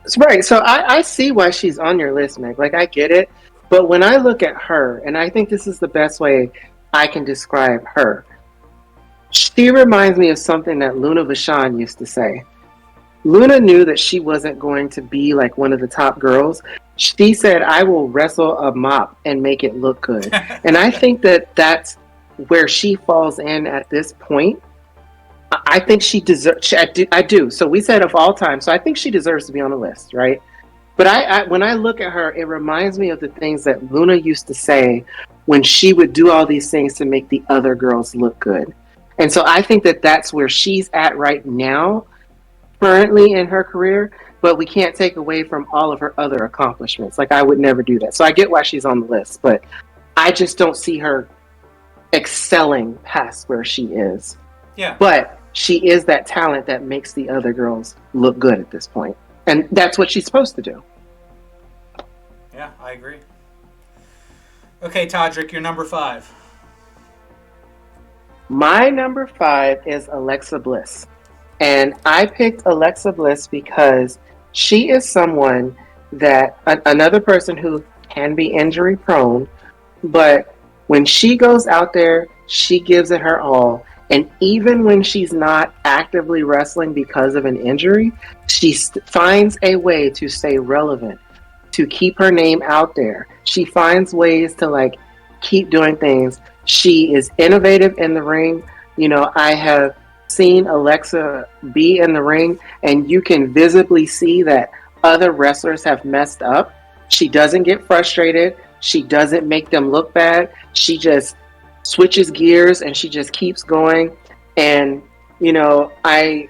That's right. So I see why she's on your list, Meg. Like, I get it. But when I look at her, and I think this is the best way I can describe her, she reminds me of something that Luna Vachon used to say. Luna knew that she wasn't going to be like one of the top girls. She said, I will wrestle a mop and make it look good. And I think that that's where she falls in at this point. I think she deserves, I do. So we said of all time. So I think she deserves to be on the list, right? But I when I look at her, it reminds me of the things that Luna used to say when she would do all these things to make the other girls look good. And so I think that that's where she's at right now, currently in her career, but we can't take away from all of her other accomplishments. Like, I would never do that. So I get why she's on the list, but I just don't see her excelling past where she is. Yeah. But she is that talent that makes the other girls look good at this point. And that's what she's supposed to do. Yeah, I agree. Okay, Todrick, you're number 5. My number 5 is Alexa Bliss. And I picked Alexa Bliss because she is someone that, another person who can be injury prone, but when she goes out there, she gives it her all. And even when she's not actively wrestling because of an injury, she finds a way to stay relevant, to keep her name out there. She finds ways to, like, keep doing things. She is innovative in the ring. You know, I have seen Alexa be in the ring, and you can visibly see that other wrestlers have messed up. She doesn't get frustrated. She doesn't make them look bad. She just switches gears and she just keeps going. And, you know, I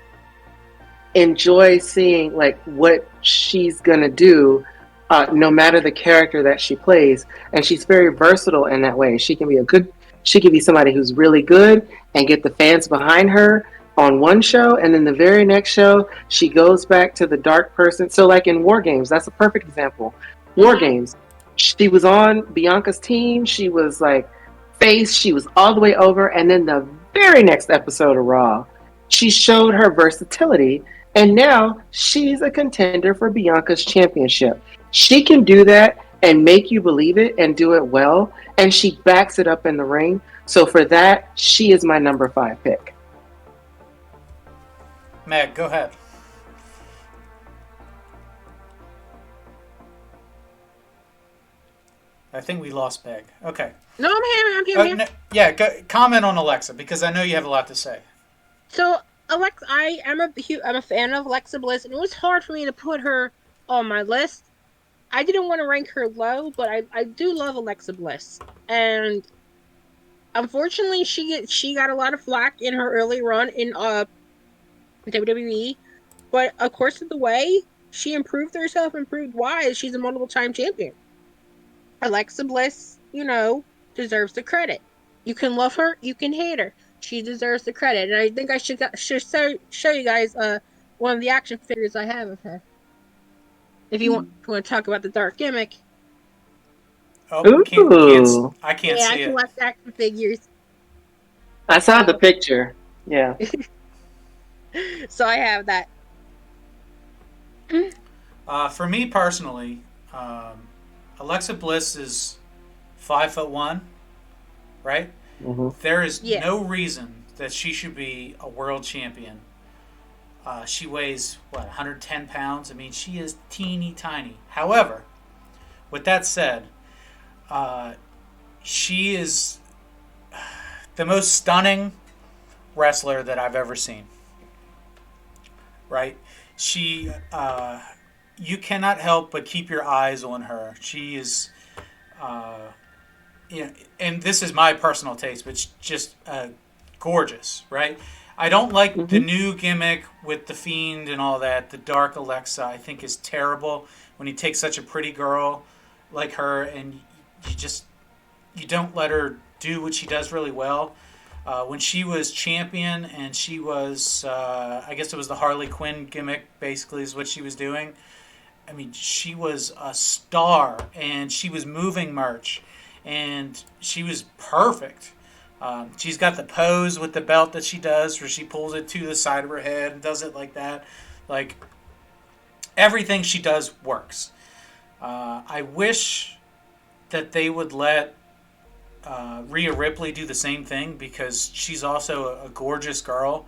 enjoy seeing, like, what she's gonna do, no matter the character that she plays. And she's very versatile in that way. She can be somebody who's really good and get the fans behind her on one show, and then the very next show she goes back to the dark person. So, like, in War Games, that's a perfect example. War Games, she was on Bianca's team. She was like face. She was all the way over, and then the very next episode of Raw, she showed her versatility, and now she's a contender for Bianca's championship. She can do that and make you believe it and do it well, and she backs it up in the ring. So for that, she is my number 5 pick. Meg, go ahead. I think we lost Meg. Okay. No, I'm here. No, yeah, comment on Alexa, because I know you have a lot to say. So, Alexa, I'm a fan of Alexa Bliss, and it was hard for me to put her on my list. I didn't want to rank her low, but I do love Alexa Bliss, and unfortunately, she got a lot of flack in her early run in WWE, but of course, of the way, she improved herself and proved why she's a multiple-time champion. Alexa Bliss, you know, deserves the credit. You can love her, you can hate her. She deserves the credit, and I think I should show you guys one of the action figures I have of her. If you want to talk about the dark gimmick. Oh, I can't see it. Yeah, I collect action figures. I saw the picture. Yeah. So I have that. For me personally, Alexa Bliss is 5'1", right? Mm-hmm. There is no reason that she should be a world champion. She weighs, 110 pounds? I mean, she is teeny tiny. However, with that said, she is the most stunning wrestler that I've ever seen. right? She, you cannot help but keep your eyes on her. She is, you know, and this is my personal taste, but just gorgeous, right? I don't like the Mm-hmm. new gimmick with the Fiend and all that. The Dark Alexa, I think, is terrible when you take such a pretty girl like her and you don't let her do what she does really well. When she was champion and she was, I guess it was the Harley Quinn gimmick, basically, is what she was doing. I mean, she was a star and she was moving merch and she was perfect. She's got the pose with the belt that she does where she pulls it to the side of her head and does it like that. Like, everything she does works. I wish that they would let Rhea Ripley do the same thing because she's also a gorgeous girl,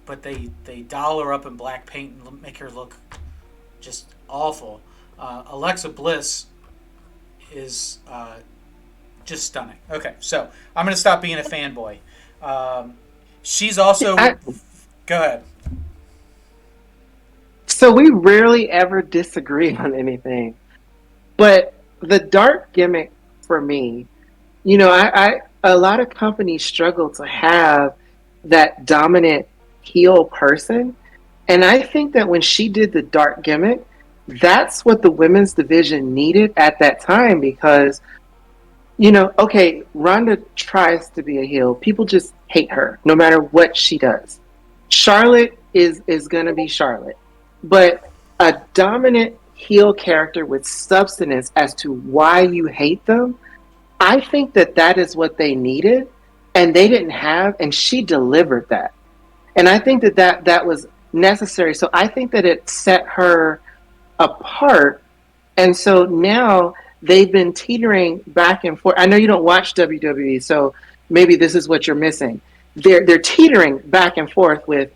but they doll her up in black paint and make her look just awful. Alexa Bliss is just stunning. Okay, so I'm going to stop being a fanboy. She's also... Go ahead. So we rarely ever disagree on anything. But the dark gimmick for me, you know, I a lot of companies struggle to have that dominant heel person. And I think that when she did the dark gimmick, that's what the women's division needed at that time because, you know, okay, Ronda tries to be a heel. People just hate her no matter what she does. Charlotte is going to be Charlotte. But a dominant heel character with substance as to why you hate them, I think that that is what they needed and they didn't have, and she delivered that. And I think that was necessary. So I think that it set her apart. And so now they've been teetering back and forth. I know you don't watch WWE, so maybe this is what you're missing. They're teetering back and forth with,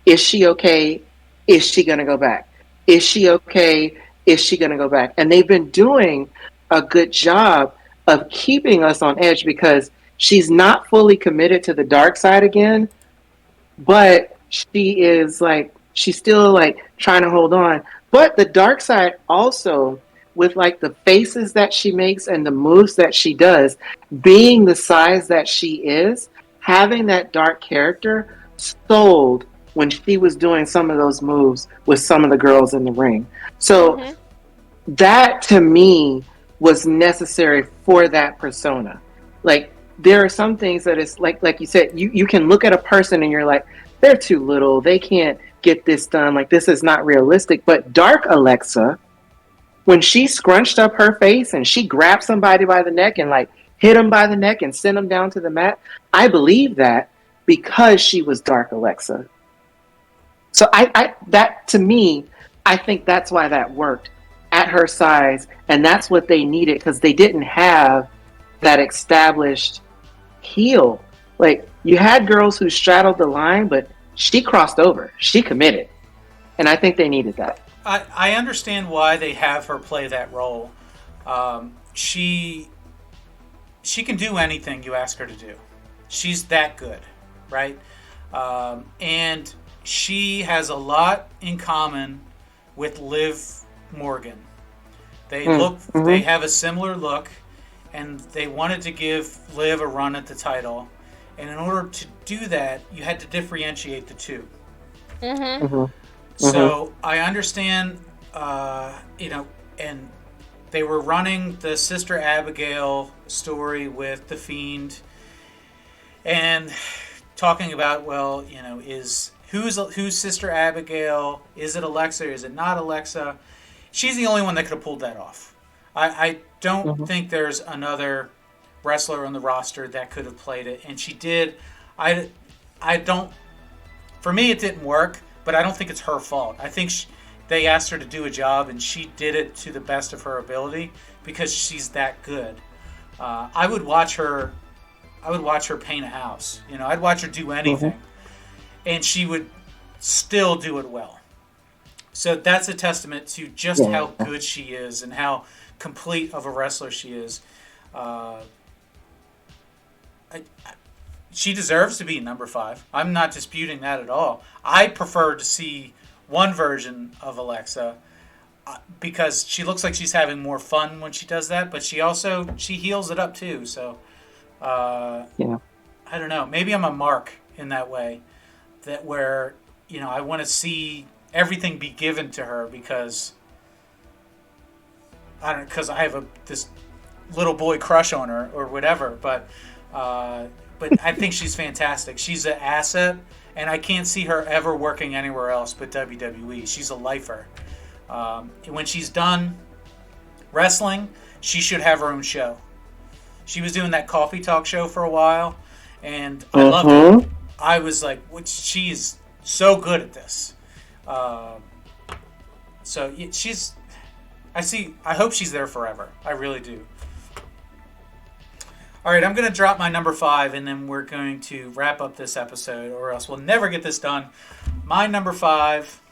is she okay? Is she going to go back? Is she okay? Is she going to go back? And they've been doing a good job of keeping us on edge because she's not fully committed to the dark side again, but she is like, she's still like trying to hold on. But the dark side also, with like the faces that she makes and the moves that she does, being the size that she is, having that dark character sold when she was doing some of those moves with some of the girls in the ring. So that to me was necessary for that persona. Like there are some things that is like you said, you can look at a person and you're like, they're too little, they can't get this done, like this is not realistic. But Dark Alexa, when she scrunched up her face and she grabbed somebody by the neck and like hit them by the neck and sent them down to the mat, I believe that because she was Dark Alexa. So I that to me, I think that's why that worked at her size, and that's what they needed because they didn't have that established heel. Like you had girls who straddled the line, but she crossed over. She committed. And I think they needed that. I understand why they have her play that role. She can do anything you ask her to do. She's that good, right? And she has a lot in common with Liv Morgan. They they have a similar look, and they wanted to give Liv a run at the title. And in order to do that, you had to differentiate the two. So I understand, and they were running the Sister Abigail story with The Fiend and talking about, well, is who's Sister Abigail? Is it Alexa? Is it not Alexa? She's the only one that could have pulled that off. I don't think there's another wrestler on the roster that could have played it, and she did. I don't. For me, it didn't work, but I don't think it's her fault. I think they asked her to do a job, and she did it to the best of her ability because she's that good. I would watch her. I would watch her paint a house. I'd watch her do anything, and she would still do it well. So that's a testament to just how good she is and how complete of a wrestler she is. She deserves to be number 5. I'm not disputing that at all. I prefer to see one version of Alexa because she looks like she's having more fun when she does that, but she heals it up too. So, Yeah. I don't know. Maybe I'm a mark in that way, that where, I want to see everything be given to her because because I have this little boy crush on her or whatever. But I think she's fantastic. She's an asset, and I can't see her ever working anywhere else but WWE. She's a lifer. When she's done wrestling, she should have her own show. She was doing that coffee talk show for a while, and I loved it. I was like, she is so good at this. So I hope she's there forever. I really do. All right, I'm going to drop my number 5, and then we're going to wrap up this episode, or else we'll never get this done. My number 5,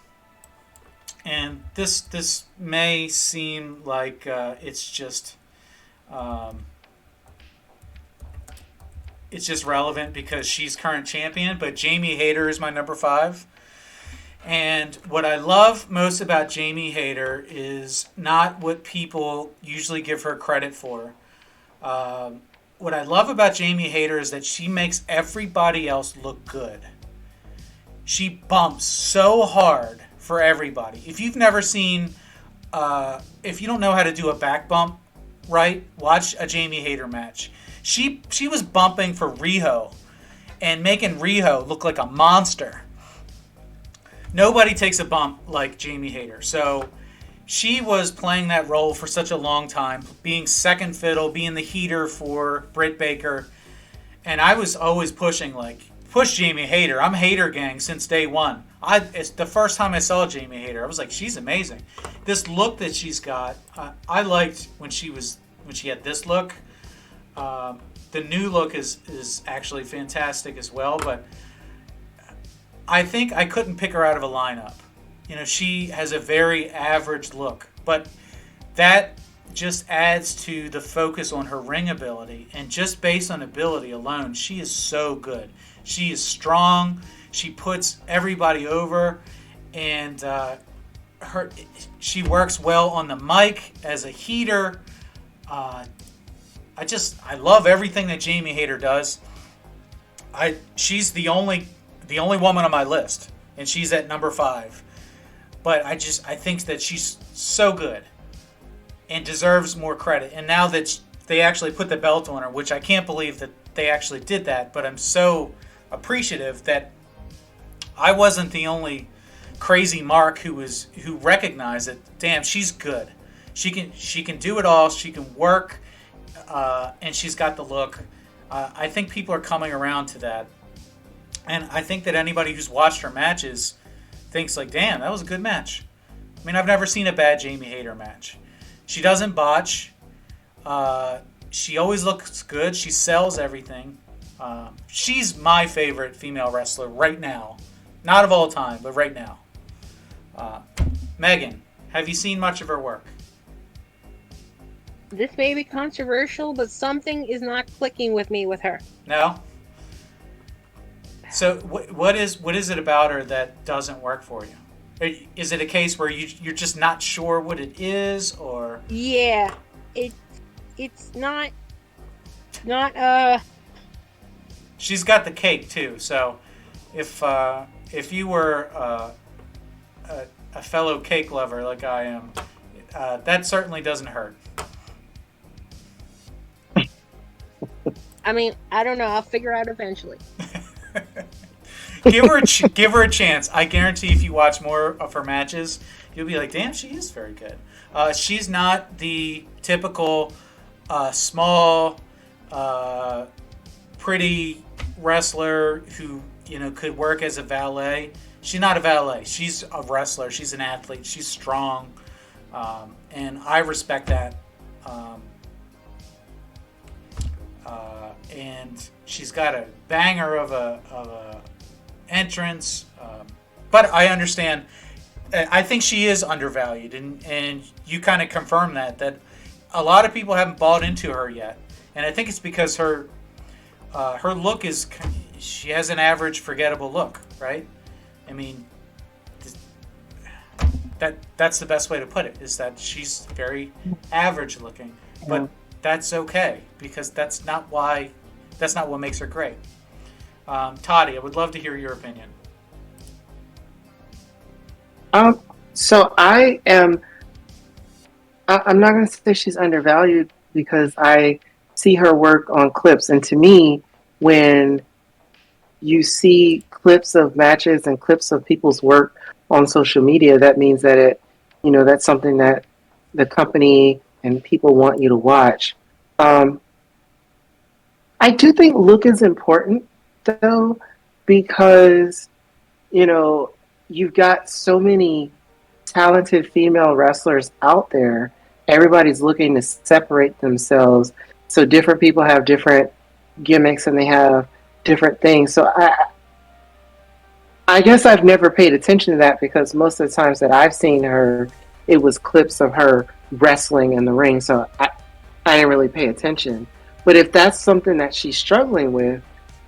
and this may seem like it's just relevant because she's current champion, but Jamie Hayter is my number 5. And what I love most about Jamie Hayter is not what people usually give her credit for. What I love about Jamie Hayter is that she makes everybody else look good. She bumps so hard for everybody. If you've never seen, if you don't know how to do a back bump right, watch a Jamie Hayter match. She was bumping for Riho and making Riho look like a monster. Nobody takes a bump like Jamie Hayter. So she was playing that role for such a long time, being second fiddle, being the heater for Britt Baker. And I was always push Jamie Hayter. I'm Hayter gang since day one. It's the first time I saw Jamie Hayter, I was like, she's amazing. This look that she's got, I liked when she had this look. The new look is actually fantastic as well, but I think I couldn't pick her out of a lineup. She has a very average look, but that just adds to the focus on her ring ability. And just based on ability alone, she is so good. She is strong. She puts everybody over, and she works well on the mic as a heater. I love everything that Jamie Hayter does. She's the only woman on my list, and she's at number 5. But I think that she's so good and deserves more credit. And now that they actually put the belt on her, which I can't believe that they actually did that, but I'm so appreciative that I wasn't the only crazy mark who recognized that, damn, she's good. She can do it all. She can work, and she's got the look. I think people are coming around to that. And I think that anybody who's watched her matches thinks like, damn, that was a good match. I mean, I've never seen a bad Jamie Hayter match. She doesn't botch. She always looks good. She sells everything. She's my favorite female wrestler right now. Not of all time, but right now. Meagan, have you seen much of her work? This may be controversial, but something is not clicking with me with her. No? So what is it about her that doesn't work for you? Is it a case where you're just not sure what it is, or? Yeah, it's not. She's got the cake too. So if you were a fellow cake lover like I am, that certainly doesn't hurt. I mean, I don't know. I'll figure out eventually. give her a chance. I guarantee if you watch more of her matches, you'll be like, damn, she is very good. She's not the typical small, pretty wrestler who could work as a valet. She's not a valet. She's a wrestler. She's an athlete. She's strong, and I respect that. And she's got a banger of a entrance, but I understand. I think she is undervalued, and you kind of confirm that a lot of people haven't bought into her yet, and I think it's because her look she has an average, forgettable look, right? I mean, that's the best way to put it, is that she's very average looking, but that's okay, because that's not what makes her great. Toddy, I would love to hear your opinion. So I'm not going to say she's undervalued, because I see her work on clips, and to me, when you see clips of matches and clips of people's work on social media, that means that that's something that the company and people want you to watch. I do think look is important, though, because, you've got so many talented female wrestlers out there. Everybody's looking to separate themselves. So different people have different gimmicks and they have different things. So I guess I've never paid attention to that, because most of the times that I've seen her, it was clips of her wrestling in the ring. So I didn't really pay attention. But if that's something that she's struggling with,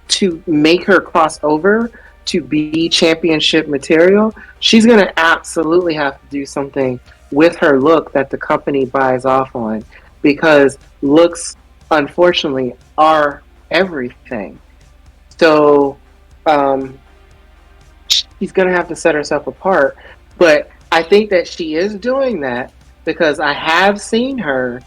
to make her cross over to be championship material, she's going to absolutely have to do something with her look that the company buys off on, because looks, unfortunately, are everything. So she's going to have to set herself apart. But I think that she is doing that, because I have seen her,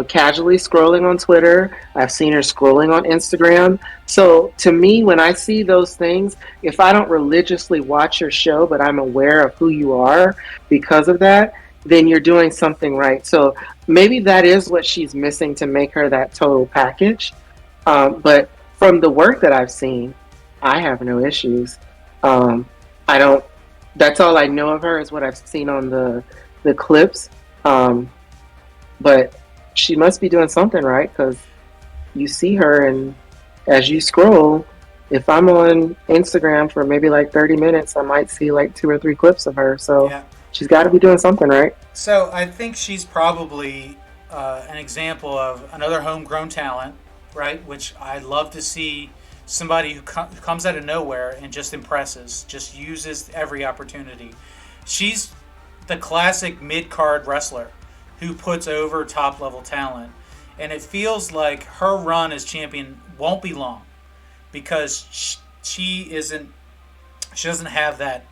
casually scrolling on Twitter. I've seen her scrolling on Instagram. So to me, when I see those things, if I don't religiously watch your show, but I'm aware of who you are because of that, then you're doing something right. So maybe that is what she's missing to make her that total package. But from the work that I've seen, I have no issues. That's all I know of her, is what I've seen on the clips. But she must be doing something right, because you see her, and as you scroll, if I'm on Instagram for maybe like 30 minutes, I might see like 2 or 3 clips of her. So she's got to be doing something right. So I think she's probably an example of another homegrown talent, right? Which I love to see, somebody who comes out of nowhere and just impresses, just uses every opportunity. She's the classic mid-card wrestler who puts over top-level talent. And it feels like her run as champion won't be long, because she doesn't have that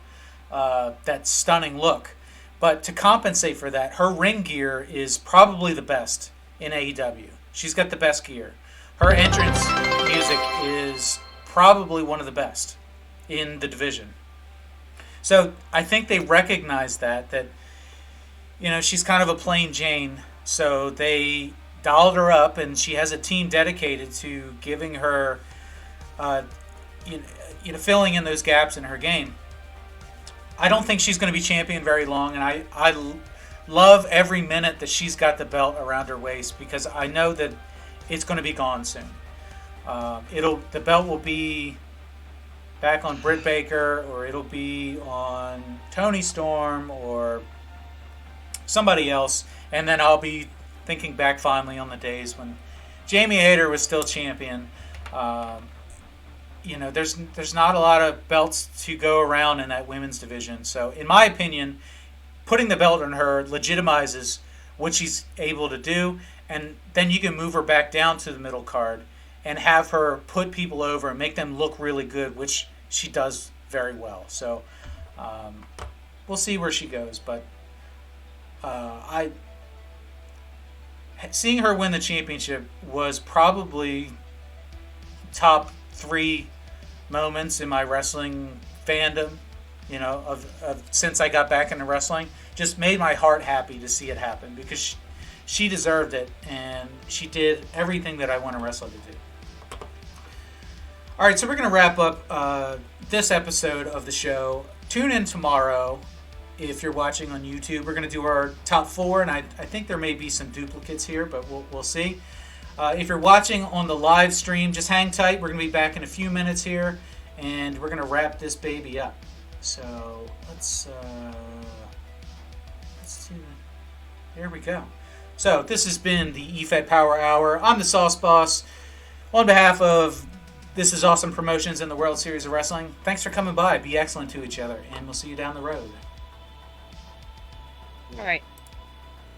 stunning look. But to compensate for that, her ring gear is probably the best in AEW. She's got the best gear. Her entrance music is probably one of the best in the division. So I think they recognize that she's kind of a plain Jane. So they dolled her up, and she has a team dedicated to giving her, filling in those gaps in her game. I don't think she's going to be champion very long, and I love every minute that she's got the belt around her waist, because I know that it's going to be gone soon. The belt will be back on Britt Baker, or it'll be on Toni Storm or somebody else, and then I'll be thinking back fondly on the days when Jamie Hayter was still champion. There's not a lot of belts to go around in that women's division. So in my opinion, putting the belt on her legitimizes what she's able to do, and then you can move her back down to the middle card and have her put people over and make them look really good, which she does very well. So we'll see where she goes, but seeing her win the championship was probably top 3 moments in my wrestling fandom, of since I got back into wrestling. Just made my heart happy to see it happen, because she deserved it, and she did everything that I want a wrestler to do. All right, so we're going to wrap up this episode of the show. Tune in tomorrow if you're watching on YouTube. We're going to do our top 4, and I think there may be some duplicates here, but we'll see. If you're watching on the live stream, just hang tight. We're going to be back in a few minutes here, and we're going to wrap this baby up. So let's do that. There we go. So this has been the EFED Power Hour. I'm the Sauce Boss. On behalf of This Is Awesome Promotions and the World Series of Wrestling, thanks for coming by. Be excellent to each other, and we'll see you down the road. All right.